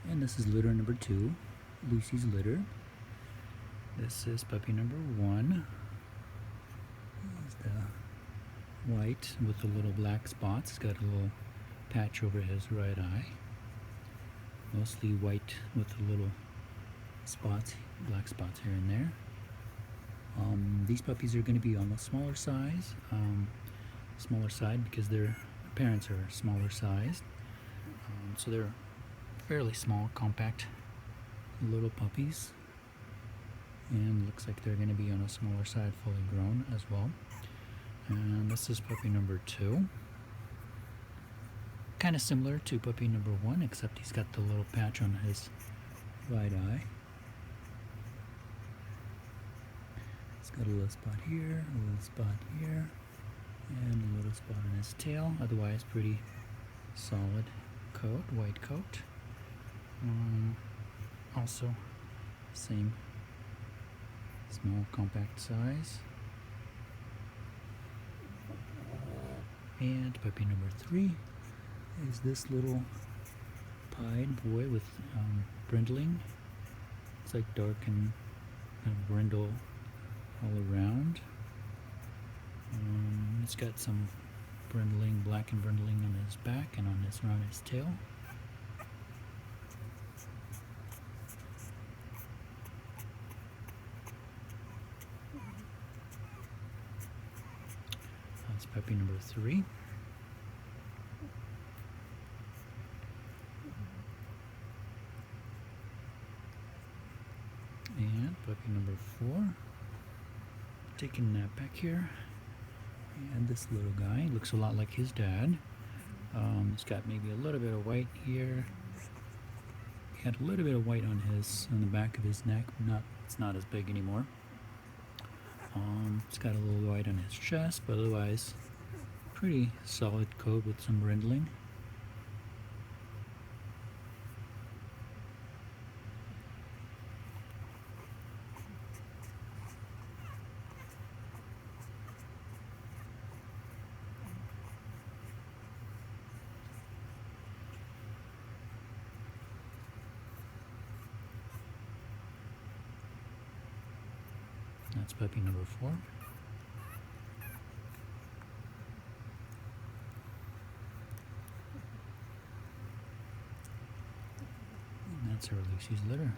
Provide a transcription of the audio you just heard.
And this is litter number 2, Lucy's litter. This is puppy number 1. He's the white with the little black spots. He's got a little patch over his right eye. Mostly white with the little spots, black spots here and there. These puppies are going to be on the smaller side because their parents are smaller sized. So they're fairly small, compact little puppies. And looks like they're going to be on a smaller side, fully grown as well. And this is puppy number 2. Kind of similar to puppy number 1, except he's got the little patch on his right eye. He's got a little spot here, a little spot here, and a little spot on his tail. Otherwise, pretty solid coat, white coat. Also, same small, compact size. And puppy number 3 is this little pied boy with brindling. It's like dark and kind of brindle all around. It's got some brindling, black and brindling on his back and around his tail. That's puppy number 3. And puppy number 4. Taking a nap back here. And this little guy looks a lot like his dad. He's got maybe a little bit of white here. He had a little bit of white on the back of his neck. It's not as big anymore. It's got a little white on his chest, but otherwise pretty solid coat with some brindling. That's puppy number 4. And that's our Lucy's litter.